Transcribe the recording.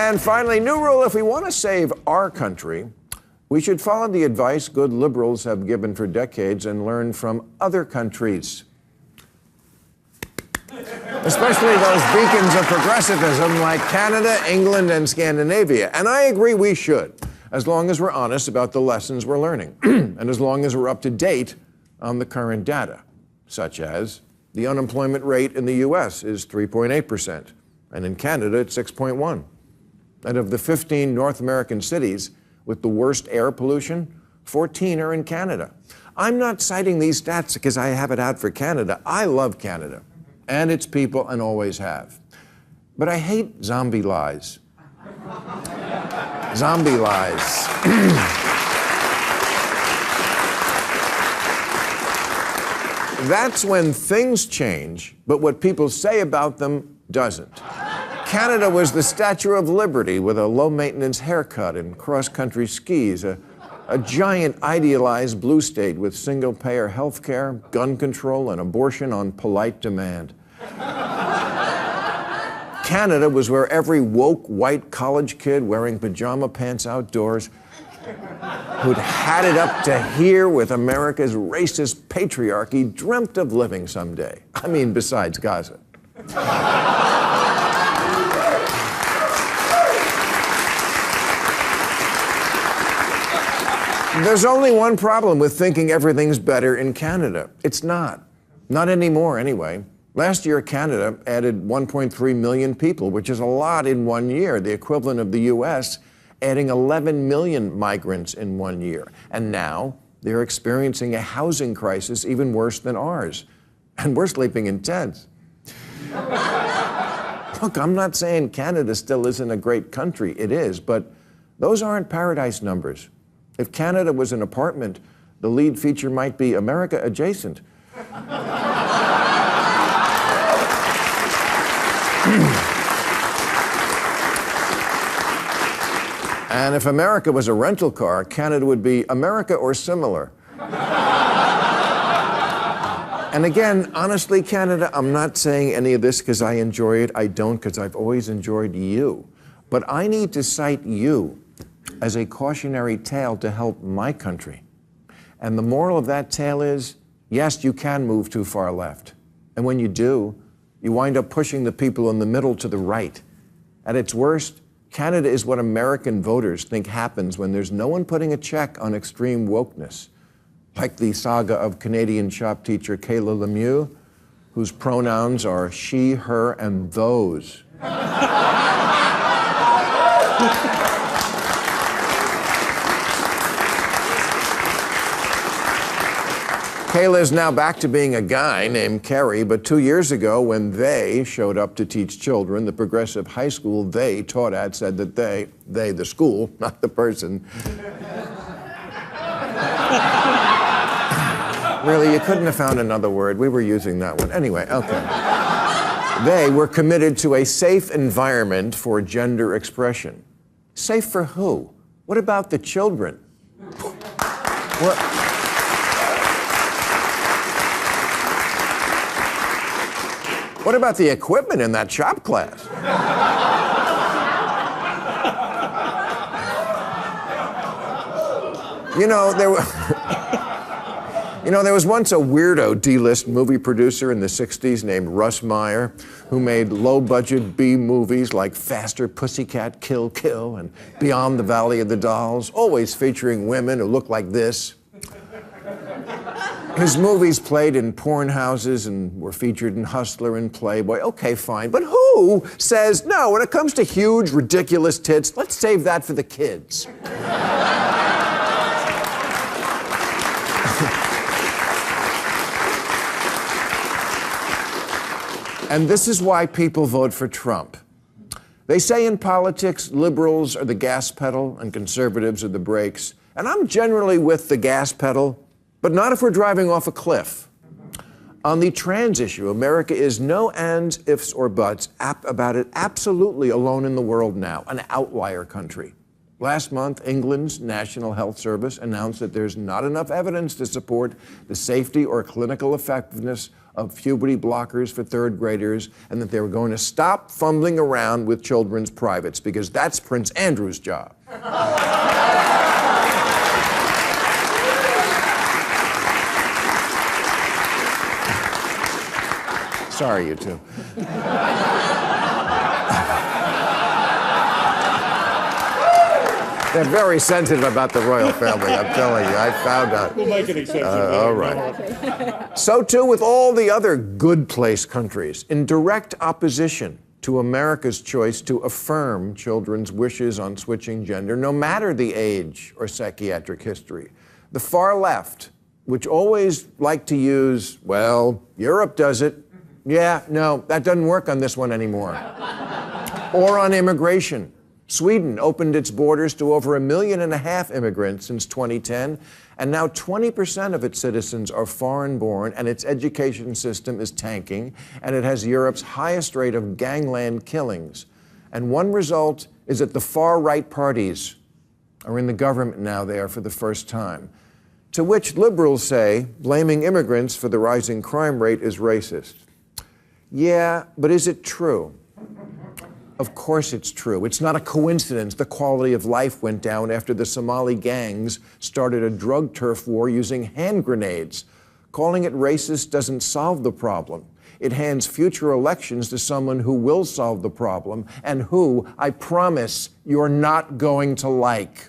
And finally, new rule: if we want to save our country, we should follow the advice good liberals have given for decades and learn from other countries. Especially those beacons of progressivism like Canada, England, and Scandinavia. And I agree we should, as long as we're honest about the lessons we're learning, and as long as we're up to date on the current data, such as the unemployment rate in the US is 3.8%, and in Canada it's 6.1%. And of the 15 North American cities with the worst air pollution, 14 are in Canada. I'm not citing these stats because I have it out for Canada. I love Canada and its people and always have. But I hate zombie lies. Zombie lies. That's when things change, but what people say about them doesn't. Canada was the Statue of Liberty with a low-maintenance haircut and cross-country skis, a giant idealized blue state with single-payer health care, gun control, and abortion on polite demand. Canada was where every woke white college kid wearing pajama pants outdoors who'd had it up to here with America's racist patriarchy dreamt of living someday. I mean, besides Gaza. There's only one problem with thinking everything's better in Canada. It's not. Not anymore, anyway. Last year, Canada added 1.3 million people, which is a lot in 1 year, the equivalent of the US adding 11 million migrants in 1 year. And now they're experiencing a housing crisis even worse than ours. And we're sleeping in tents. Look, I'm not saying Canada still isn't a great country. It is, but those aren't paradise numbers. If Canada was an apartment, the lead feature might be America adjacent. And if America was a rental car, Canada would be America or similar. And again, honestly, Canada, I'm not saying any of this because I enjoy it. I don't, because I've always enjoyed you. But I need to cite you as a cautionary tale to help my country. And the moral of that tale is, yes, you can move too far left. And when you do, you wind up pushing the people in the middle to the right. At its worst, Canada is what American voters think happens when there's no one putting a check on extreme wokeness, like the saga of Canadian shop teacher Kayla Lemieux, whose pronouns are she, her, and those. Kayla is now back to being a guy named Kerry, but 2 years ago when they showed up to teach children, the progressive high school they taught at said that they, the school, not the person. Really, you couldn't have found another word. We were using that one. Anyway, okay. They were committed to a safe environment for gender expression. Safe for who? What about the children? What about the equipment in that shop class? There was once a weirdo D-list movie producer in the 60s named Russ Meyer who made low-budget B movies like Faster Pussycat Kill Kill and Beyond the Valley of the Dolls, always featuring women who look like this. His movies played in porn houses and were featured in Hustler and Playboy. Okay, fine. But who says, no, when it comes to huge, ridiculous tits, let's save that for the kids? And this is why people vote for Trump. They say in politics, liberals are the gas pedal and conservatives are the brakes. And I'm generally with the gas pedal, but not if we're driving off a cliff. On the trans issue, America is no ands, ifs, or buts about it, absolutely alone in the world now, an outlier country. Last month, England's National Health Service announced that there's not enough evidence to support the safety or clinical effectiveness of puberty blockers for third graders, and that they were going to stop fumbling around with children's privates, because that's Prince Andrew's job. Sorry, you two. They're very sensitive about the royal family, I'm telling you. I found out. We'll make it acceptable. All right. So too with all the other good place countries, in direct opposition to America's choice to affirm children's wishes on switching gender, no matter the age or psychiatric history. The far left, which always like to use, well, Europe does it. Yeah, no, that doesn't work on this one anymore. Or on immigration. Sweden opened its borders to over 1.5 million immigrants since 2010, and now 20% of its citizens are foreign-born, and its education system is tanking, and it has Europe's highest rate of gangland killings. And one result is that the far-right parties are in the government now there for the first time. To which liberals say blaming immigrants for the rising crime rate is racist. Yeah, but is it true? Of course it's true. It's not a coincidence the quality of life went down after the Somali gangs started a drug turf war using hand grenades. Calling it racist doesn't solve the problem. It hands future elections to someone who will solve the problem and who, I promise, you're not going to like.